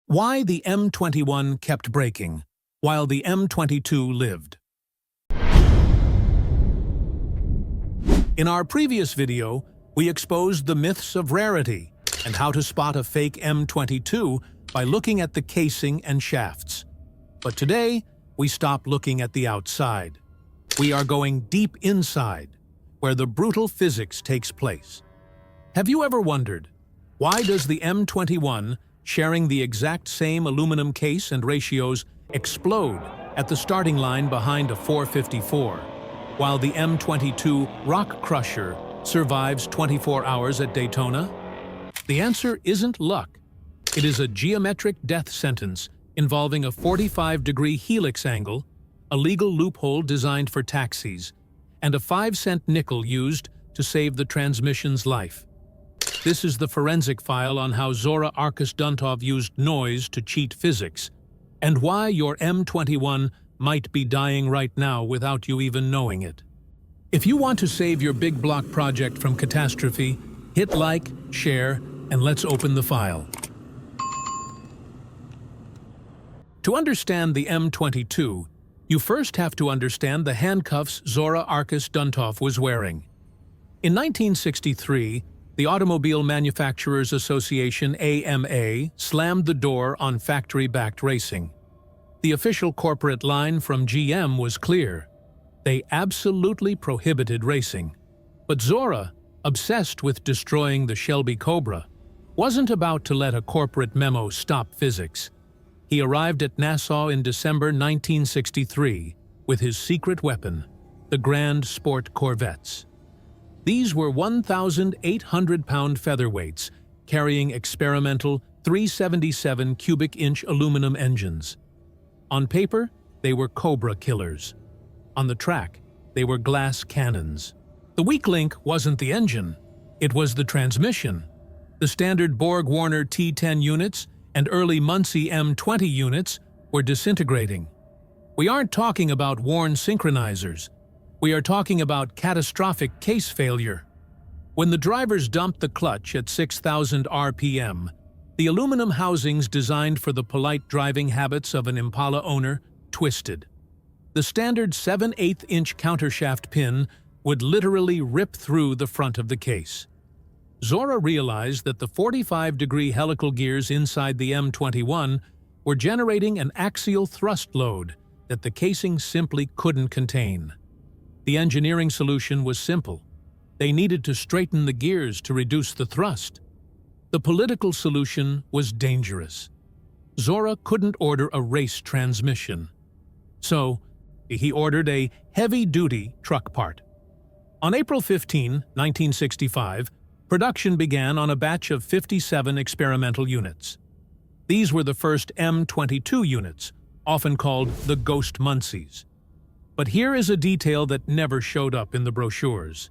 Why the M21 kept breaking, while the M22 lived. In our previous video, we exposed the myths of rarity and how to spot a fake M22 by looking at the casing and shafts. But today, we stop looking at the outside. We are going deep inside, where the brutal physics takes place. Have you ever wondered, why does the M21, sharing the exact same aluminum case and ratios, explode at the starting line behind a 454, while the M22 Rock Crusher survives 24 hours at Daytona? The answer isn't luck. It is a geometric death sentence involving a 45-degree helix angle, a legal loophole designed for taxis, and a 5-cent nickel used to save the transmission's life. This is the forensic file on how Zora Arkus-Duntov used noise to cheat physics, and why your M21 might be dying right now without you even knowing it. If you want to save your big block project from catastrophe, hit like, share, and let's open the file. To understand the M22, you first have to understand the handcuffs Zora Arkus-Duntov was wearing. In 1963, the Automobile Manufacturers Association (AMA) slammed the door on factory-backed racing. The official corporate line from GM was clear. They absolutely prohibited racing. But Zora, obsessed with destroying the Shelby Cobra, wasn't about to let a corporate memo stop physics. He arrived at Nassau in December 1963 with his secret weapon, the Grand Sport Corvettes. These were 1,800-pound featherweights carrying experimental 377 cubic-inch aluminum engines. On paper, they were Cobra killers. On the track, they were glass cannons. The weak link wasn't the engine, it was the transmission. The standard Borg-Warner T10 units and early Muncie M20 units were disintegrating. We aren't talking about worn synchronizers. We are talking about catastrophic case failure. When the drivers dumped the clutch at 6,000 RPM, the aluminum housings designed for the polite driving habits of an Impala owner twisted. The standard 7/8-inch countershaft pin would literally rip through the front of the case. Zora realized that the 45-degree helical gears inside the M21 were generating an axial thrust load that the casing simply couldn't contain. The engineering solution was simple. They needed to straighten the gears to reduce the thrust. The political solution was dangerous. Zora couldn't order a race transmission. So, he ordered a heavy-duty truck part. On April 15, 1965, production began on a batch of 57 experimental units. These were the first M22 units, often called the Ghost Muncies. But here is a detail that never showed up in the brochures.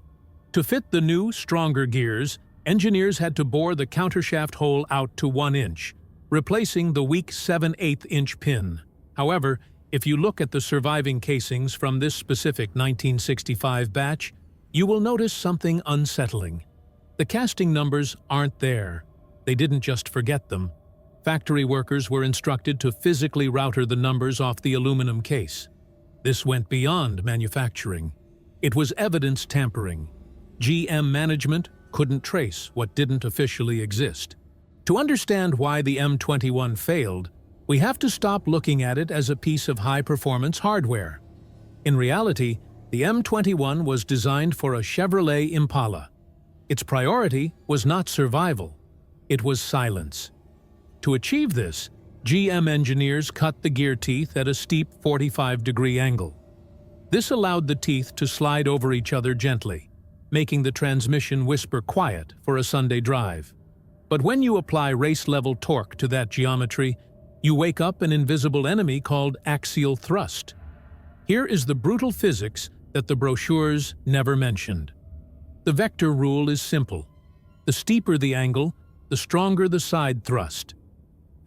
To fit the new, stronger gears, engineers had to bore the countershaft hole out to 1 inch, replacing the weak 7/8-inch pin. However, if you look at the surviving casings from this specific 1965 batch, you will notice something unsettling. The casting numbers aren't there. They didn't just forget them. Factory workers were instructed to physically router the numbers off the aluminum case. This went beyond manufacturing. It was evidence tampering. GM management couldn't trace what didn't officially exist. To understand why the M21 failed, we have to stop looking at it as a piece of high-performance hardware. In reality, the M21 was designed for a Chevrolet Impala. Its priority was not survival, it was silence. To achieve this, GM engineers cut the gear teeth at a steep 45-degree angle. This allowed the teeth to slide over each other gently, making the transmission whisper quiet for a Sunday drive. But when you apply race-level torque to that geometry, you wake up an invisible enemy called axial thrust. Here is the brutal physics that the brochures never mentioned. The vector rule is simple. The steeper the angle, the stronger the side thrust.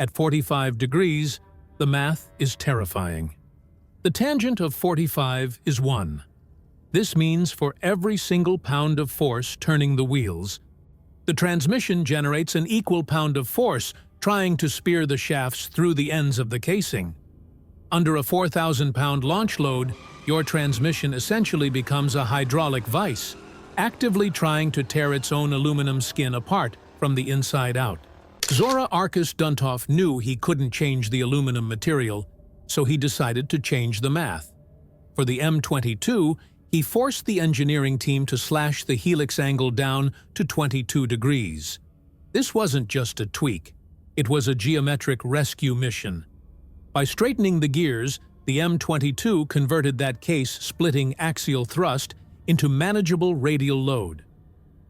At 45 degrees, the math is terrifying. The tangent of 45 is 1. This means for every single pound of force turning the wheels, the transmission generates an equal pound of force trying to spear the shafts through the ends of the casing. Under a 4,000-pound launch load, your transmission essentially becomes a hydraulic vise, actively trying to tear its own aluminum skin apart from the inside out. Zora Arkus Duntov knew he couldn't change the aluminum material, so he decided to change the math. For the M22, he forced the engineering team to slash the helix angle down to 22 degrees. This wasn't just a tweak, it was a geometric rescue mission. By straightening the gears, the M22 converted that case-splitting axial thrust into manageable radial load.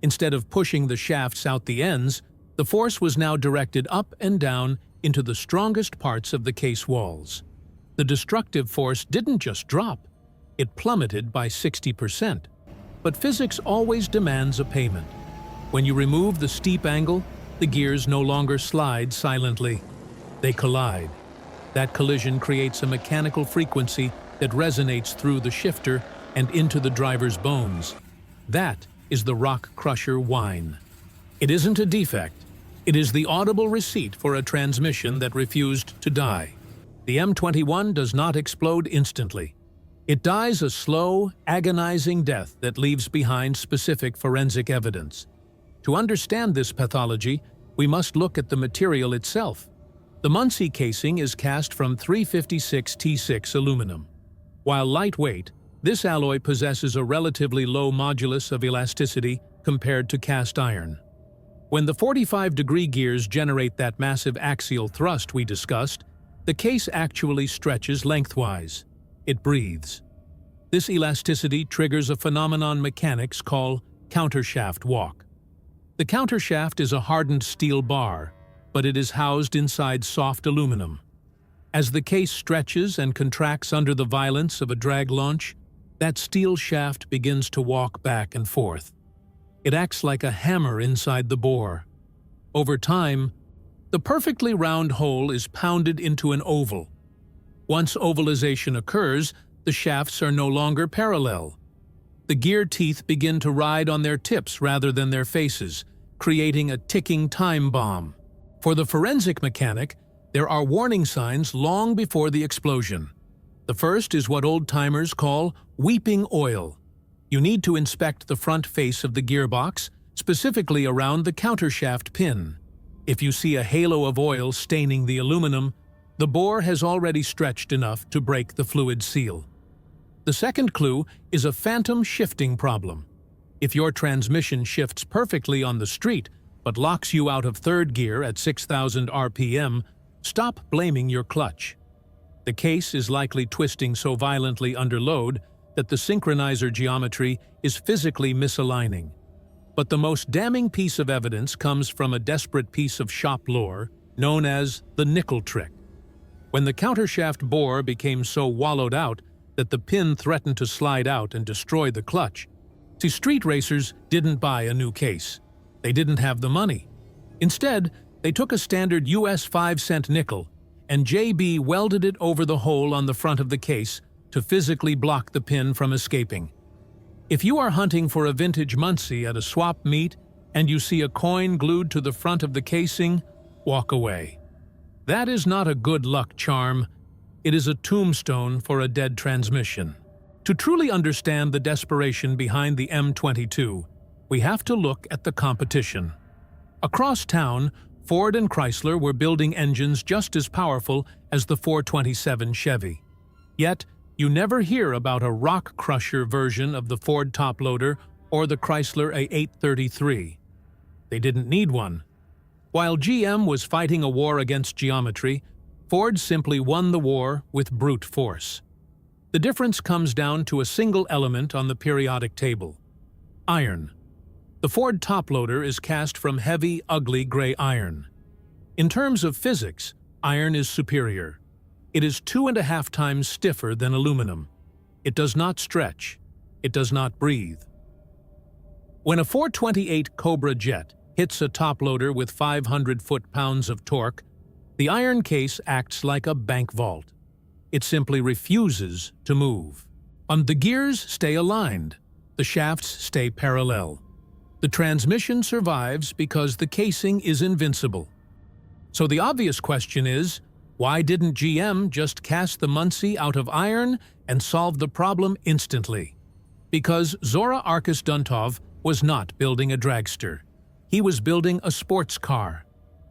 Instead of pushing the shafts out the ends, the force was now directed up and down into the strongest parts of the case walls. The destructive force didn't just drop, it plummeted by 60%. But physics always demands a payment. When you remove the steep angle, the gears no longer slide silently. They collide. That collision creates a mechanical frequency that resonates through the shifter and into the driver's bones. That is the Rock Crusher whine. It isn't a defect. It is the audible receipt for a transmission that refused to die. The M21 does not explode instantly. It dies a slow, agonizing death that leaves behind specific forensic evidence. To understand this pathology, we must look at the material itself. The Muncie casing is cast from 356 T6 aluminum. While lightweight, this alloy possesses a relatively low modulus of elasticity compared to cast iron. When the 45-degree gears generate that massive axial thrust we discussed, the case actually stretches lengthwise. It breathes. This elasticity triggers a phenomenon mechanics call countershaft walk. The countershaft is a hardened steel bar, but it is housed inside soft aluminum. As the case stretches and contracts under the violence of a drag launch, that steel shaft begins to walk back and forth. It acts like a hammer inside the bore. Over time, the perfectly round hole is pounded into an oval. Once ovalization occurs, the shafts are no longer parallel. The gear teeth begin to ride on their tips rather than their faces, creating a ticking time bomb. For the forensic mechanic, there are warning signs long before the explosion. The first is what old-timers call weeping oil. You need to inspect the front face of the gearbox, specifically around the countershaft pin. If you see a halo of oil staining the aluminum, the bore has already stretched enough to break the fluid seal. The second clue is a phantom shifting problem. If your transmission shifts perfectly on the street, but locks you out of third gear at 6,000 RPM, stop blaming your clutch. The case is likely twisting so violently under load that the synchronizer geometry is physically misaligning. But the most damning piece of evidence comes from a desperate piece of shop lore known as the nickel trick. When the countershaft bore became so wallowed out that the pin threatened to slide out and destroy the clutch, street racers didn't buy a new case. They didn't have the money. Instead, they took a standard US 5-cent nickel and JB welded it over the hole on the front of the case to physically block the pin from escaping. If you are hunting for a vintage Muncie at a swap meet and you see a coin glued to the front of the casing, walk away. That is not a good luck charm. It is a tombstone for a dead transmission. To truly understand the desperation behind the M22, we have to look at the competition. Across town, Ford and Chrysler were building engines just as powerful as the 427 Chevy. Yet, you never hear about a Rock Crusher version of the Ford toploader or the Chrysler A833. They didn't need one. While GM was fighting a war against geometry, Ford simply won the war with brute force. The difference comes down to a single element on the periodic table: iron. The Ford toploader is cast from heavy, ugly gray iron. In terms of physics, iron is superior. It is 2.5 times stiffer than aluminum. It does not stretch. It does not breathe. When a 428 Cobra jet hits a toploader with 500 foot-pounds of torque, the iron case acts like a bank vault. It simply refuses to move. The gears stay aligned. The shafts stay parallel. The transmission survives because the casing is invincible. So the obvious question is, why didn't GM just cast the Muncie out of iron and solve the problem instantly? Because Zora Arkus Duntov was not building a dragster. He was building a sports car.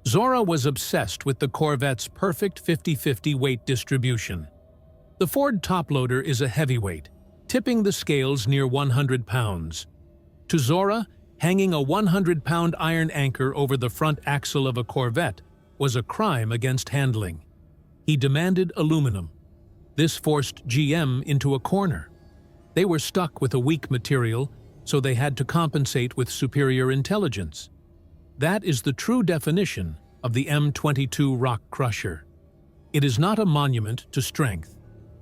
Zora was obsessed with the Corvette's perfect 50-50 weight distribution. The Ford toploader is a heavyweight, tipping the scales near 100 pounds. To Zora, hanging a 100-pound iron anchor over the front axle of a Corvette was a crime against handling. He demanded aluminum. This forced GM into a corner. They were stuck with a weak material, so they had to compensate with superior intelligence. That is the true definition of the M22 Rock Crusher. It is not a monument to strength.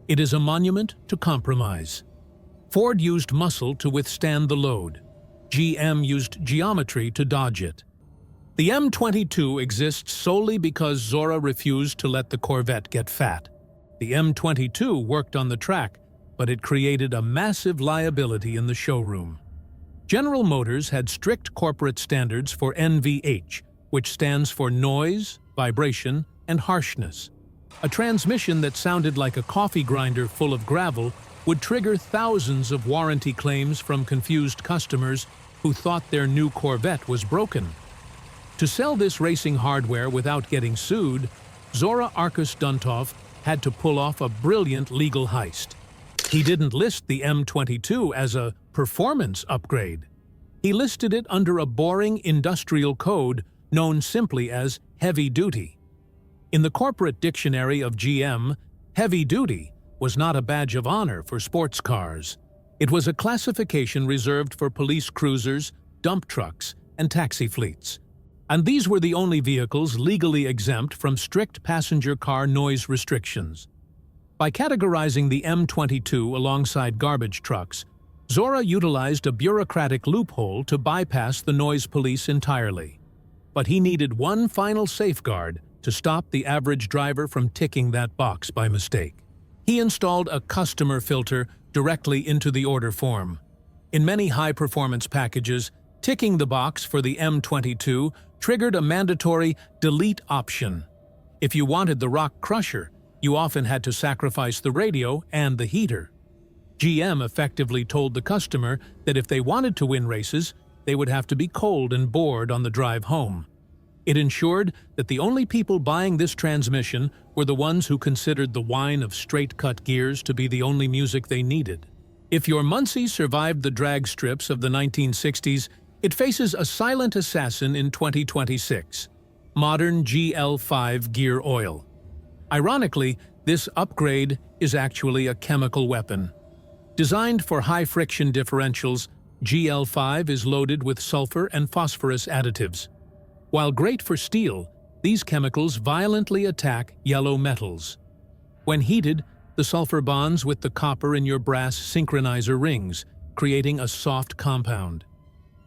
It is a monument to compromise. Ford used muscle to withstand the load. GM used geometry to dodge it. The M22 exists solely because Zora refused to let the Corvette get fat. The M22 worked on the track, but it created a massive liability in the showroom. General Motors had strict corporate standards for NVH, which stands for noise, vibration, and harshness. A transmission that sounded like a coffee grinder full of gravel would trigger thousands of warranty claims from confused customers who thought their new Corvette was broken. To sell this racing hardware without getting sued, Zora Arkus Duntov had to pull off a brilliant legal heist. He didn't list the M22 as a performance upgrade. He listed it under a boring industrial code known simply as heavy duty. In the corporate dictionary of GM, heavy duty was not a badge of honor for sports cars. It was a classification reserved for police cruisers, dump trucks, and taxi fleets. And these were the only vehicles legally exempt from strict passenger car noise restrictions. By categorizing the M22 alongside garbage trucks, Zora utilized a bureaucratic loophole to bypass the noise police entirely. But he needed one final safeguard to stop the average driver from ticking that box by mistake. He installed a customer filter directly into the order form. In many high-performance packages, ticking the box for the M22 triggered a mandatory delete option. If you wanted the Rock Crusher, you often had to sacrifice the radio and the heater. GM effectively told the customer that if they wanted to win races, they would have to be cold and bored on the drive home. It ensured that the only people buying this transmission were the ones who considered the whine of straight-cut gears to be the only music they needed. If your Muncie survived the drag strips of the 1960s, it faces a silent assassin in 2026, modern GL5 gear oil. Ironically, this upgrade is actually a chemical weapon. Designed for high-friction differentials, GL5 is loaded with sulfur and phosphorus additives. While great for steel, these chemicals violently attack yellow metals. When heated, the sulfur bonds with the copper in your brass synchronizer rings, creating a soft compound.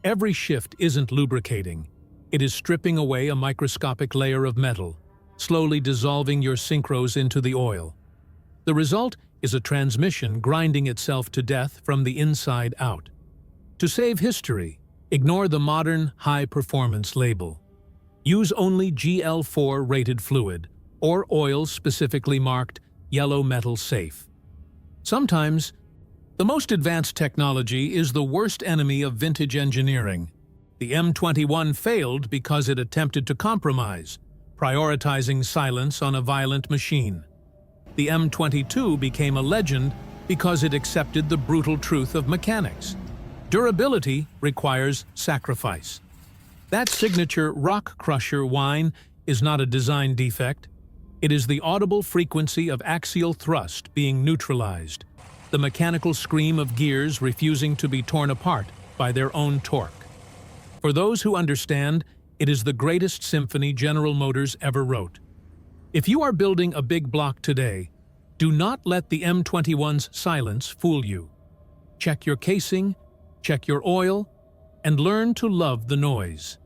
Every shift isn't lubricating. It is stripping away a microscopic layer of metal, slowly dissolving your synchros into the oil. The result is a transmission grinding itself to death from the inside out. To save history, ignore the modern high-performance label. Use only GL4 rated fluid, or oil specifically marked yellow metal safe. Sometimes, the most advanced technology is the worst enemy of vintage engineering. The M21 failed because it attempted to compromise, prioritizing silence on a violent machine. The M22 became a legend because it accepted the brutal truth of mechanics. Durability requires sacrifice. That signature Rock Crusher whine is not a design defect. It is the audible frequency of axial thrust being neutralized, the mechanical scream of gears refusing to be torn apart by their own torque. For those who understand, it is the greatest symphony General Motors ever wrote. If you are building a big block today, do not let the M21's silence fool you. Check your casing, check your oil, and learn to love the noise.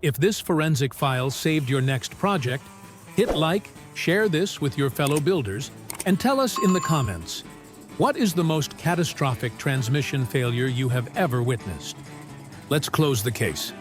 If this forensic file saved your next project, hit like, share this with your fellow builders, and tell us in the comments, what is the most catastrophic transmission failure you have ever witnessed? Let's close the case.